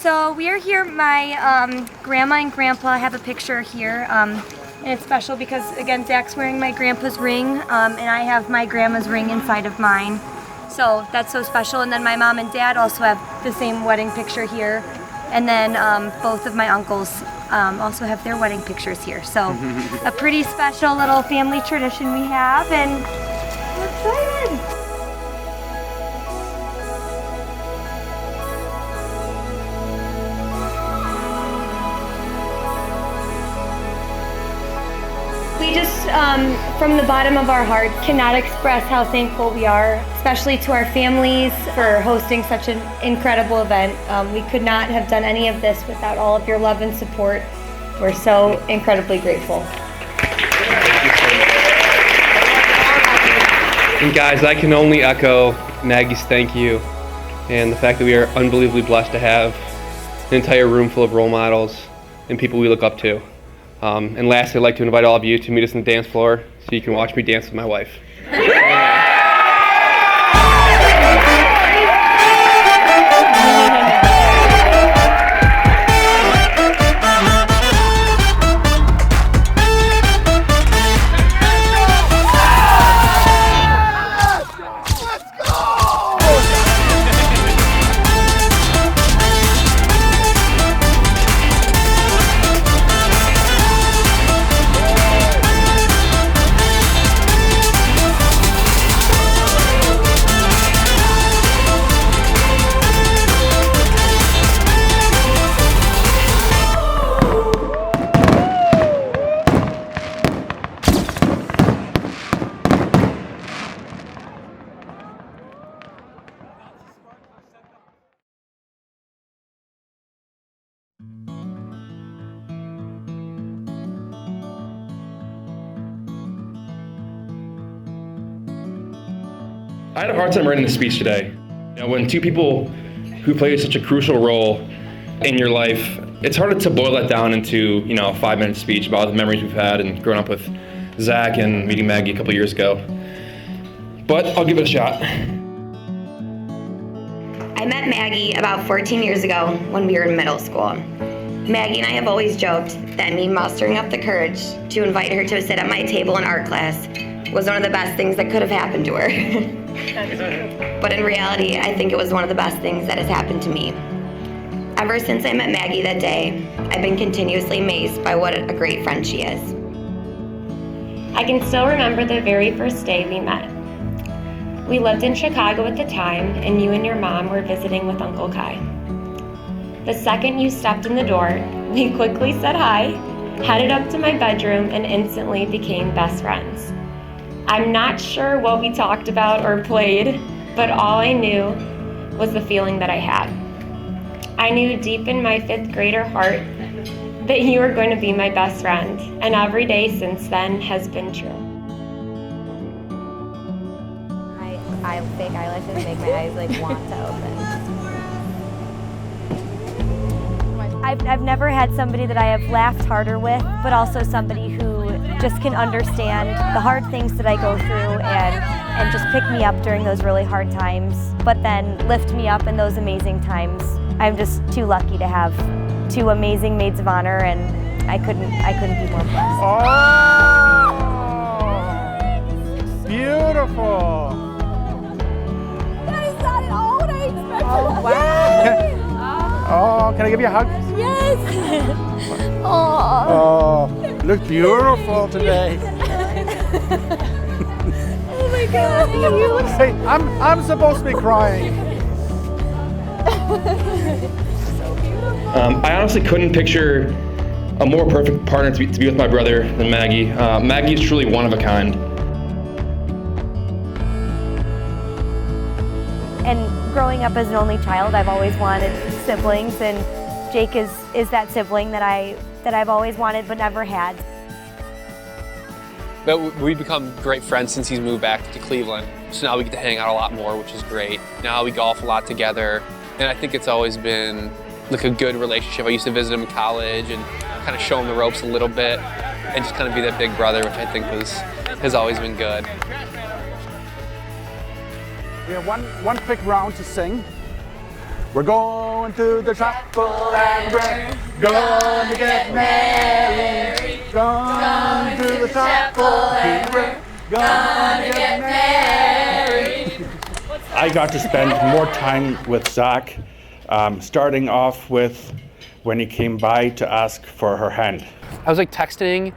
So we are here, my grandma and grandpa have a picture here, and it's special because, again, Zach's wearing my grandpa's ring, and I have my grandma's ring inside of mine. So that's so special. And then my mom and dad also have the same wedding picture here. And then both of my uncles also have their wedding pictures here. So a pretty special little family tradition we have, and we're excited. We just, from the bottom of our heart, cannot express how thankful we are, especially to our families for hosting such an incredible event. We could not have done any of this without all of your love and support. We're so incredibly grateful. And guys, I can only echo Maggie's thank you and the fact that we are unbelievably blessed to have an entire room full of role models and people we look up to. And lastly, I'd like to invite all of you to meet us on the dance floor so you can watch me dance with my wife. I had a hard time writing the speech today. You know, when two people who play such a crucial role in your life, it's hard to boil that down into, a 5-minute speech about the memories we've had and growing up with Zach and meeting Maggie a couple years ago. But I'll give it a shot. I met Maggie about 14 years ago when we were in middle school. Maggie and I have always joked that me mustering up the courage to invite her to sit at my table in art class was one of the best things that could have happened to her. But in reality, I think it was one of the best things that has happened to me. Ever since I met Maggie that day, I've been continuously amazed by what a great friend she is. I can still remember the very first day we met. We lived in Chicago at the time, and you and your mom were visiting with Uncle Kai. The second you stepped in the door, we quickly said hi, headed up to my bedroom, and instantly became best friends. I'm not sure what we talked about or played, but all I knew was the feeling that I had. I knew deep in my 5th grader heart that you were going to be my best friend, and every day since then has been true. I fake eyelashes make my eyes want to open. I've never had somebody that I have laughed harder with, but also somebody who just can understand the hard things that I go through and just pick me up during those really hard times, but then lift me up in those amazing times. I'm just too lucky to have 2 amazing maids of honor, and I couldn't be more blessed. Oh, beautiful. That is not at all what I expected. Oh, wow. Oh, can I give you a hug? Yes. Oh, you look beautiful today. Oh my God. You look Hey, I'm supposed to be crying. I honestly couldn't picture a more perfect partner to be with my brother than Maggie. Maggie is truly one of a kind. And growing up as an only child, I've always wanted siblings, and Jake is that sibling that I've always wanted but never had. But we've become great friends since he's moved back to Cleveland. So now we get to hang out a lot more, which is great. Now we golf a lot together, and I think it's always been like a good relationship. I used to visit him in college and kind of show him the ropes a little bit and just kind of be that big brother, which I think has always been good. We have one quick round to sing. We're going to the chapel and we're going to get married. Going to the chapel and we're going to get married. I got to spend more time with Zach, starting off with when he came by to ask for her hand. I was like texting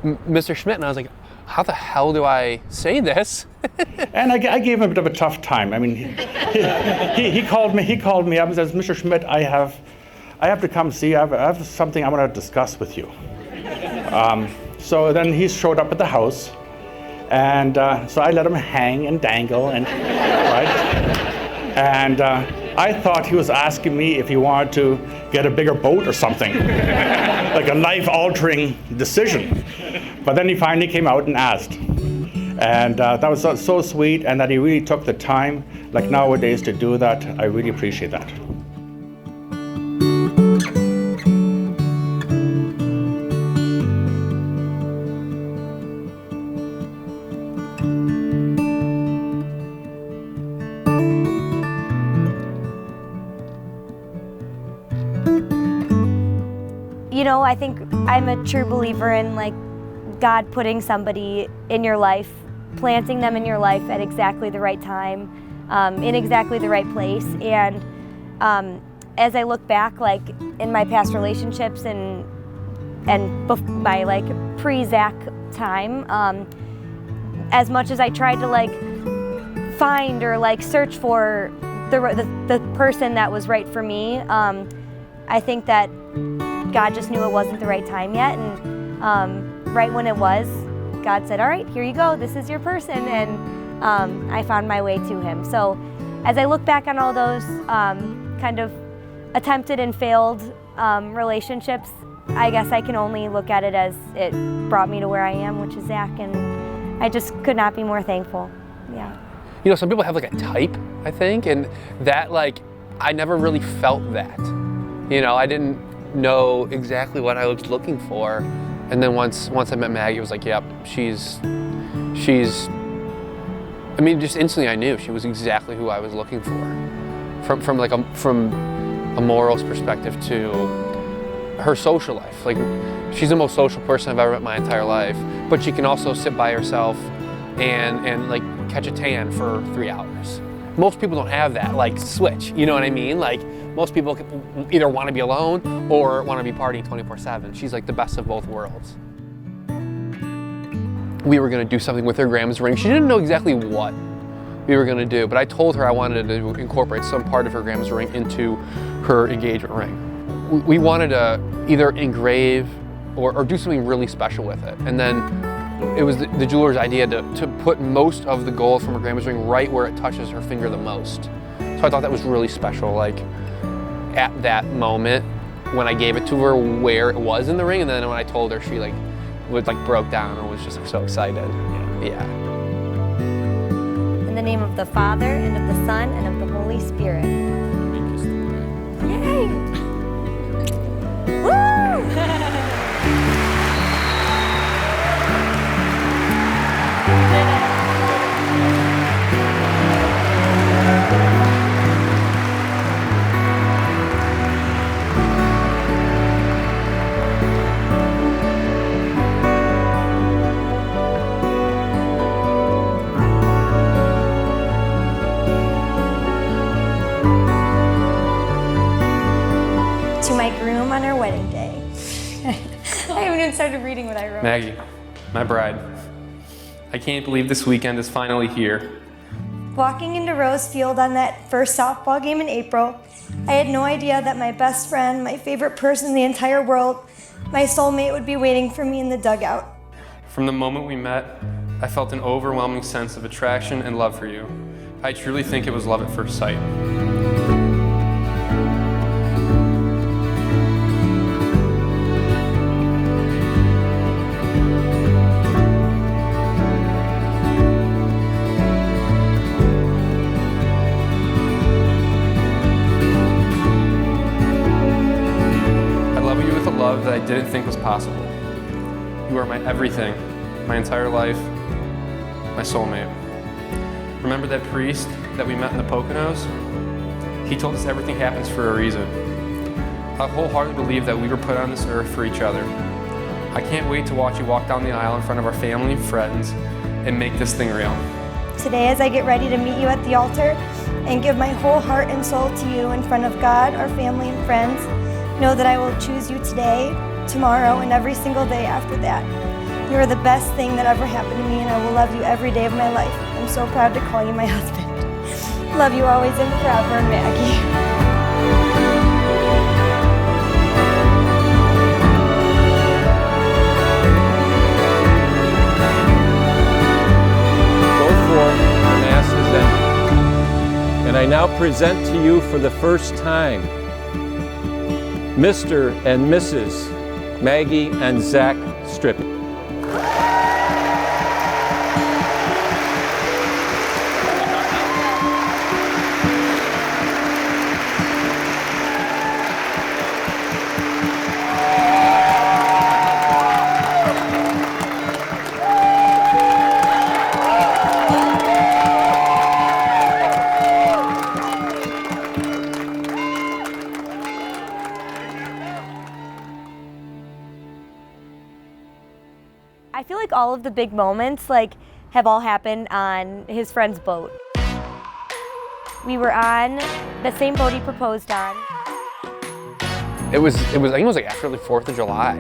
Mr. Schmidt and I was like, how the hell do I say this? And I gave him a bit of a tough time. I mean, he called me up and says, Mr. Schmidt, I have to come see you. I have something I want to discuss with you. So then he showed up at the house, and so I let him hang and dangle, and right. And I thought he was asking me if he wanted to get a bigger boat or something, like a life-altering decision. But then he finally came out and asked. And that was so sweet, and that he really took the time, like nowadays, to do that. I really appreciate that. You know, I think I'm a true believer in like God putting somebody in your life, planting them in your life at exactly the right time, in exactly the right place. And as I look back, like in my past relationships and my like pre-Zach time, as much as I tried to like find or like search for the person that was right for me, I think that God just knew it wasn't the right time yet, and right when it was, God said, all right, here you go, this is your person, and I found my way to him. So as I look back on all those kind of attempted and failed relationships, I guess I can only look at it as it brought me to where I am, which is Zach, and I just could not be more thankful. Yeah. You know, some people have like a type, I think, and that like, I never really felt that. You know, I didn't know exactly what I was looking for. And then once I met Maggie, it was like, yep, she's, I mean, just instantly I knew she was exactly who I was looking for. From a morals perspective to her social life. Like, she's the most social person I've ever met my entire life, but she can also sit by herself and like catch a tan for 3 hours. Most people don't have that like switch, you know what I mean? Like, most people either want to be alone or want to be partying 24/7. She's like the best of both worlds. We were going to do something with her grandma's ring. She didn't know exactly what we were going to do, but I told her I wanted to incorporate some part of her grandma's ring into her engagement ring. We wanted to either engrave or do something really special with it. And then it was the jeweler's idea to put most of the gold from her grandma's ring right where it touches her finger the most. So I thought that was really special. Like, at that moment when I gave it to her, where it was in the ring, and then when I told her, she like broke down and was just so excited. Yeah. In the name of the Father, and of the Son, and of the Holy Spirit. Yay! Woo! To my groom on our wedding day. I haven't even started reading what I wrote. Maggie, my bride, I can't believe this weekend is finally here. Walking into Rose Field on that first softball game in April, I had no idea that my best friend, my favorite person in the entire world, my soulmate would be waiting for me in the dugout. From the moment we met, I felt an overwhelming sense of attraction and love for you. I truly think it was love at first sight. Love that I didn't think was possible. You are my everything, my entire life, my soulmate. Remember that priest that we met in the Poconos? He told us everything happens for a reason. I wholeheartedly believe that we were put on this earth for each other. I can't wait to watch you walk down the aisle in front of our family and friends and make this thing real. Today, as I get ready to meet you at the altar and give my whole heart and soul to you in front of God, our family, and friends, know that I will choose you today, tomorrow, and every single day after that. You are the best thing that ever happened to me, and I will love you every day of my life. I'm so proud to call you my husband. Love you always and forever, Maggie. Mass is ended. And I now present to you for the first time Mr. and Mrs. Maggie and Zach Strippy. I feel like all of the big moments have all happened on his friend's boat. We were on the same boat he proposed on. It was I think it was like after the 4th of July.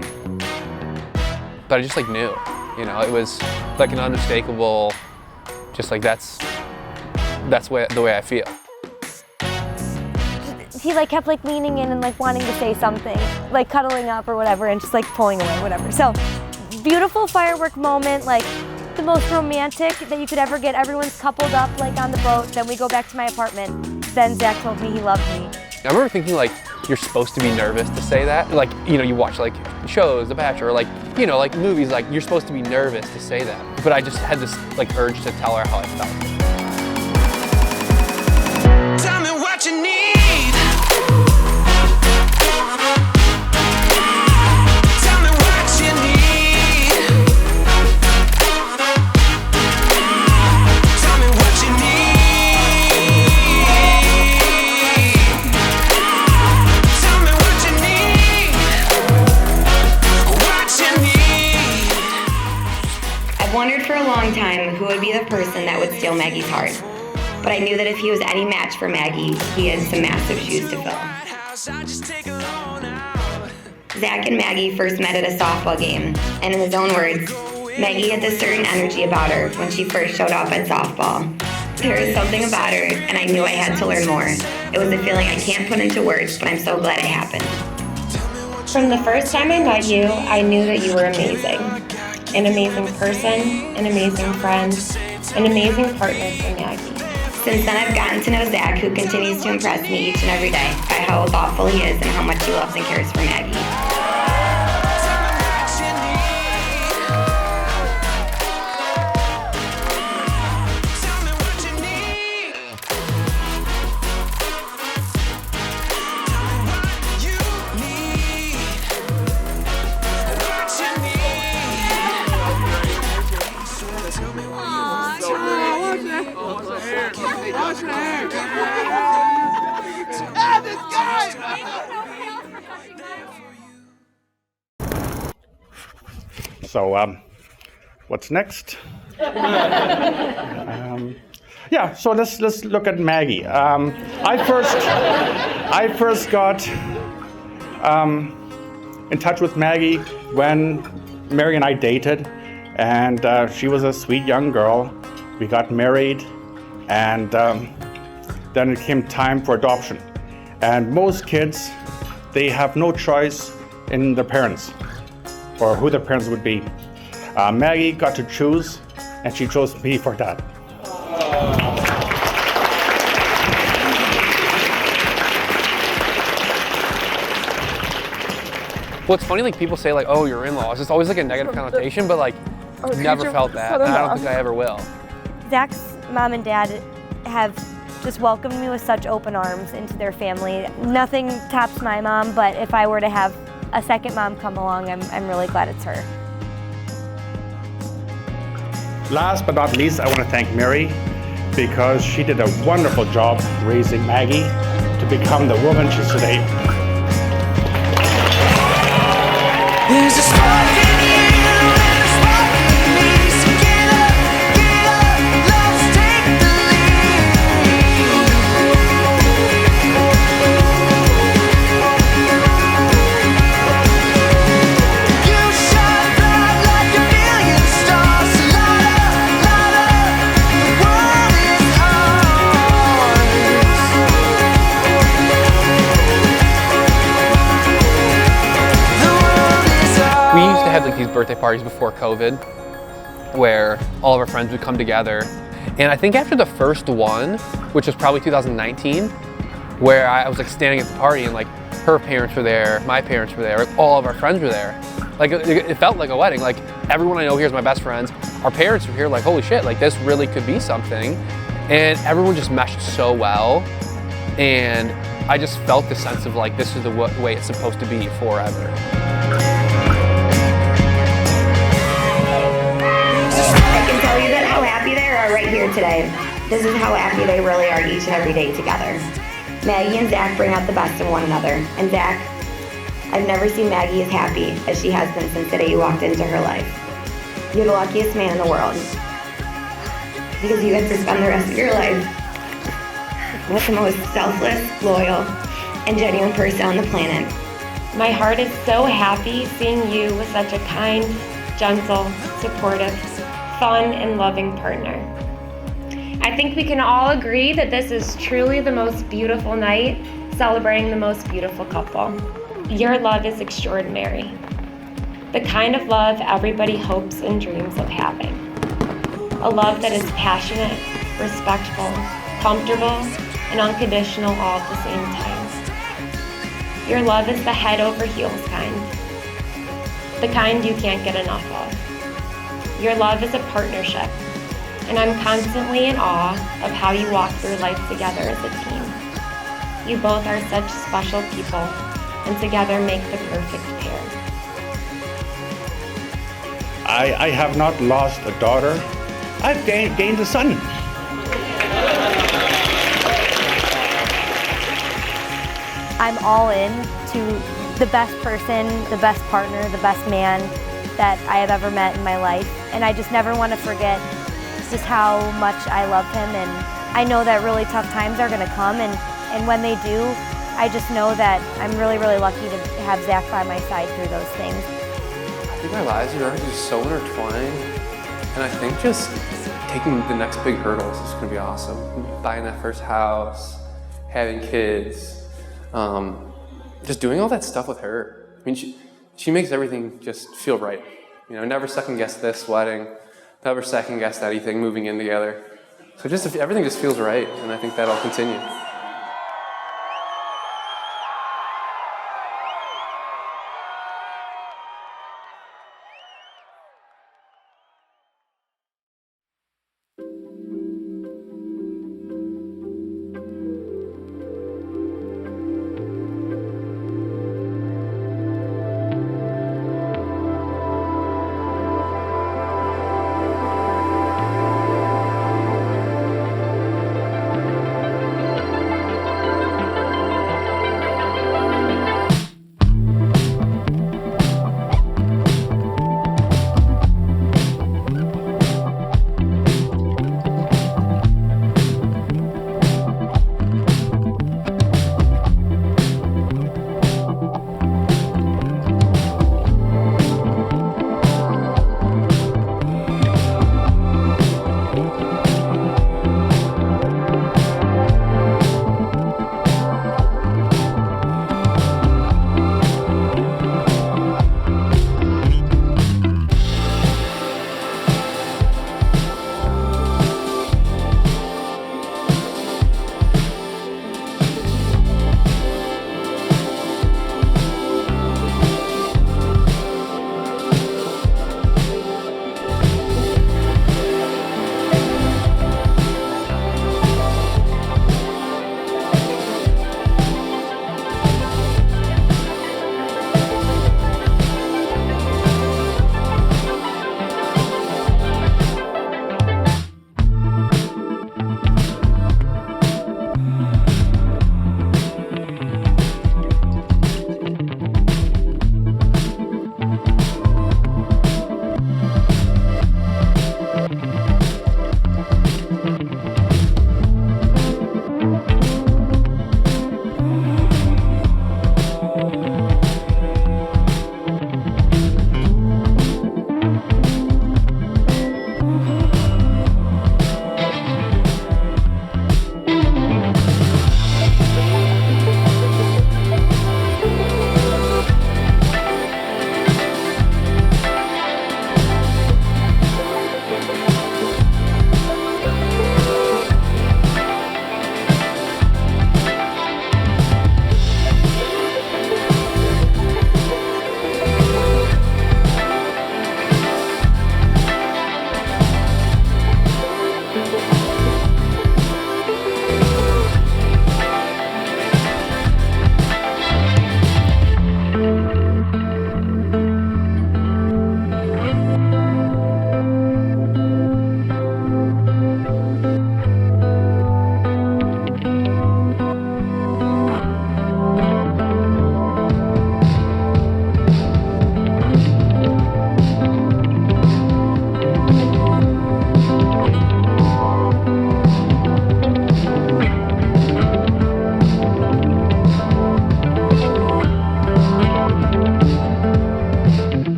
But I just knew, it was like an unmistakable, just that's the way I feel. He kept leaning in and wanting to say something, cuddling up or whatever, and just pulling away, whatever. So beautiful firework moment, the most romantic that you could ever get. Everyone's coupled up on the boat. Then we go back to my apartment. Then Zach told me he loved me. I remember thinking you're supposed to be nervous to say that. You watch shows, The Bachelor, or movies, you're supposed to be nervous to say that. But I just had this urge to tell her how I felt. Tell me what you need. Wondered for a long time who would be the person that would steal Maggie's heart. But I knew that if he was any match for Maggie, he had some massive shoes to fill. Zach and Maggie first met at a softball game, and in his own words, Maggie had this certain energy about her when she first showed up at softball. There was something about her, and I knew I had to learn more. It was a feeling I can't put into words, but I'm so glad it happened. From the first time I met you, I knew that you were amazing. An amazing person, an amazing friend, an amazing partner for Maggie. Since then, I've gotten to know Zach, who continues to impress me each and every day by how thoughtful he is and how much he loves and cares for Maggie. So, what's next? Yeah, so let's look at Maggie. I first got in touch with Maggie when Mary and I dated, and she was a sweet young girl. We got married, and then it came time for adoption. And most kids, they have no choice in their parents, or who their parents would be. Maggie got to choose, and she chose me for that. Well, it's funny, people say, oh, your in-laws. It's always a negative connotation, but never felt that. And I don't think I ever will. Zach's mom and dad have just welcomed me with such open arms into their family. Nothing tops my mom, but if I were to have a second mom come along, I'm really glad it's her. Last but not least, I want to thank Mary, because she did a wonderful job raising Maggie. to become the woman she's today. There's a spark in you and a spark in me. So get up, let's take the lead. You shine bright like a million stars. Light up, the world is ours. The world is ours. We used to have like these birthday parties before COVID where all of our friends would come together. And I think after the first one, which was probably 2019, where I was like standing at the party and like her parents were there, my parents were there, like, all of our friends were there. Like it felt like a wedding. Like everyone I know here is my best friends. Our parents were here like, holy shit, like this really could be something. And everyone just meshed so well. And I just felt the sense of like, this is the way it's supposed to be forever. I can tell you that how happy they are right here today. This is how happy they really are each and every day together. Maggie and Zach bring out the best in one another. And Zach, I've never seen Maggie as happy as she has been since the day you walked into her life. You're the luckiest man in the world. Because you get to spend the rest of your life with the most selfless, loyal, and genuine person on the planet. My heart is so happy seeing you with such a kind, gentle, supportive, fun, and loving partner. I think we can all agree that this is truly the most beautiful night, celebrating the most beautiful couple. Your love is extraordinary. The kind of love everybody hopes and dreams of having. A love that is passionate, respectful, comfortable, and unconditional all at the same time. Your love is the head over heels kind. The kind you can't get enough of. Your love is a partnership, and I'm constantly in awe of how you walk through life together as a team. You both are such special people, and together make the perfect pair. I have not lost a daughter. I've gained a son. I'm all in to the best person, the best partner, the best man that I have ever met in my life. And I just never want to forget just how much I love him. And I know that really tough times are going to come. And when they do, I just know that I'm really, really lucky to have Zach by my side through those things. I think our lives are just so intertwined, and I think just taking the next big hurdles is going to be awesome. Buying that first house, having kids, just doing all that stuff with her. I mean, she makes everything just feel right. You know, never second guess this wedding, never second guess anything moving in together. So just everything just feels right, and I think that'll continue.